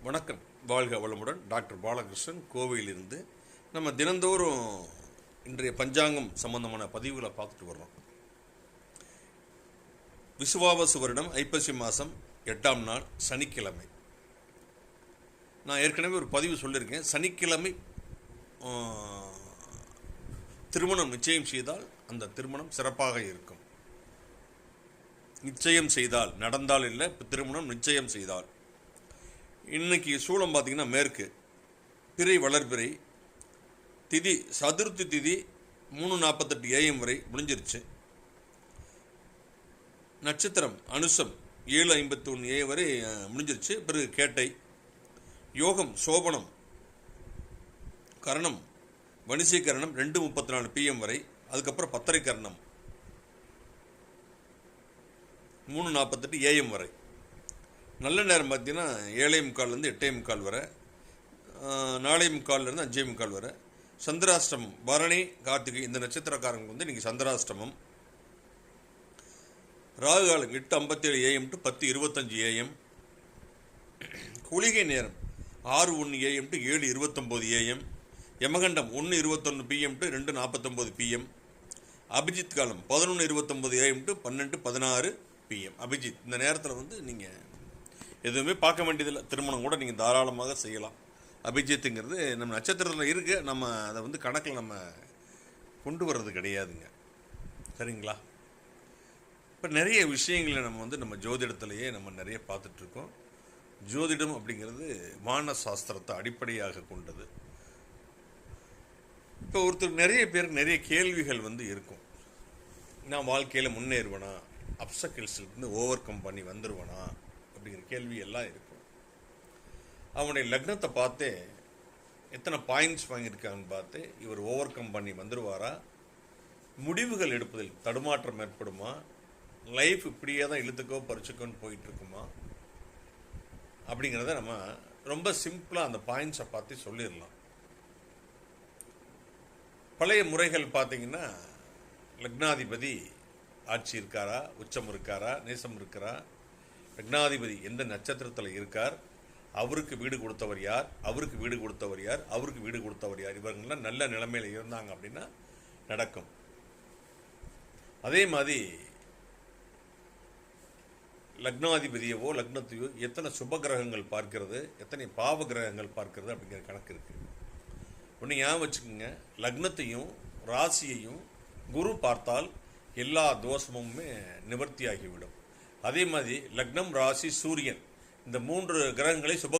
வணக்கம். வாழ்க வளமுடன். டாக்டர் பாலகிருஷ்ணன், கோவையிலிருந்து. நம்ம தினந்தோறும் இன்றைய பஞ்சாங்கம் சம்பந்தமான பதிவுகளை பார்த்துட்டு வர்றோம். விசுவாவசு வருடம் ஐப்பசி மாதம் 8ஆம் நாள் சனிக்கிழமை. நான் ஏற்கனவே ஒரு பதிவு சொல்லியிருக்கேன். சனிக்கிழமை திருமணம் நிச்சயம் செய்தால் அந்த திருமணம் சிறப்பாக இருக்கும். நிச்சயம் செய்தால், நடந்தால் இல்லை, திருமணம் நிச்சயம் செய்தால். இன்னைக்கு சூளம் பார்த்தீங்கன்னா மேற்கு, பிறை வளர்பிறை, திதி சதுர்த்தி திதி 3:48 AM வரை முடிஞ்சிருச்சு. நட்சத்திரம் அனுசம் 7:51 AM வரை முடிஞ்சிருச்சு. பிறகு கேட்டை. யோகம் சோபனம், கரணம் வணிசீகரணம் 2:34 PM வரை. அதுக்கப்புறம் பத்தரை கரணம் 3:48 AM வரை. நல்ல நேரம் பார்த்தீங்கன்னா 7:45 8:45 வரை, 4:45 5:45 வரை. சந்திராஷ்டமம் பரணி கார்த்திகை இந்த நட்சத்திரக்காரங்க இன்றைக்கி சந்திராஷ்டமம். Rahu Kalam 8:57 AM to 10:25 AM. குளிகை நேரம் 6:1 AM to 7:29 AM. யமகண்டம் 1:21 PM to 2:49 PM. அபிஜித் காலம் 11:29 AM to 12:16 PM. அபிஜித் இந்த நேரத்தில் நீங்கள் எதுவுமே பார்க்க வேண்டியதில்லை. திருமணம் கூட நீங்கள் தாராளமாக செய்யலாம். அபிஜித்துங்கிறது நம்ம நட்சத்திரத்தில் இருக்குது. நம்ம அதை கணக்கில் நம்ம கொண்டு வர்றது கிடையாதுங்க. சரிங்களா? இப்போ நிறைய விஷயங்களை நம்ம ஜோதிடத்திலேயே நம்ம நிறைய பார்த்துட்ருக்கோம். ஜோதிடம் அப்படிங்கிறது வான சாஸ்திரத்தை அடிப்படையாக கொண்டது. இப்போ ஒருத்தர் நிறைய பேருக்கு நிறைய கேள்விகள் இருக்கும். நான் வாழ்க்கையில் முன்னேறுவேனா, அப்சக்கிள்ஸ்லேருந்து ஓவர் கம் பண்ணி வந்துடுவேனா அப்படிங்கிற கேள்வி எல்லாம் இருக்கும். அவனுடைய லக்னத்தை பார்த்து எத்தனை பாயிண்ட்ஸ் வாங்கியிருக்காங்கன்னு பார்த்து இவர் ஓவர் கம் பண்ணி வந்துடுவாரா, முடிவுகள் எடுப்பதில் தடுமாற்றம் ஏற்படுமா, லைஃப் இப்படியே தான் இழுத்துக்கோ பறிச்சுக்கோன்னு போயிட்டுருக்குமா அப்படிங்கிறத நம்ம ரொம்ப சிம்பிளாக அந்த பாயிண்ட்ஸை பார்த்து சொல்லிடலாம். பழைய முறைகள் பார்த்திங்கன்னா லக்னாதிபதி ஆட்சி இருக்காரா, உச்சம் இருக்காரா, நேசம் இருக்காரா, லக்னாதிபதி எந்த நட்சத்திரத்தில் இருக்கார், அவருக்கு வீடு கொடுத்தவர் யார், அவருக்கு வீடு கொடுத்தவர் யார், அவருக்கு வீடு கொடுத்தவர் யார், இவங்கெல்லாம் நல்ல நிலைமையில் இருந்தாங்க அப்படின்னா நடக்கும். அதே மாதிரி லக்னாதிபதியவோ லக்னத்தையோ எத்தனை சுப கிரகங்கள் பார்க்கிறது, எத்தனை பாவ கிரகங்கள் பார்க்கிறது அப்படிங்கிற கணக்கு இருக்குது. ஒன்று ஞாபகம் வச்சுக்கோங்க, லக்னத்தையும் ராசியையும் குரு பார்த்தால் எல்லா தோஷமுமே நிவர்த்தியாகிவிடும். அதே மாதிரி லக்னம், ராசி, சூரியன் இந்த 3 கிரகங்களை சுப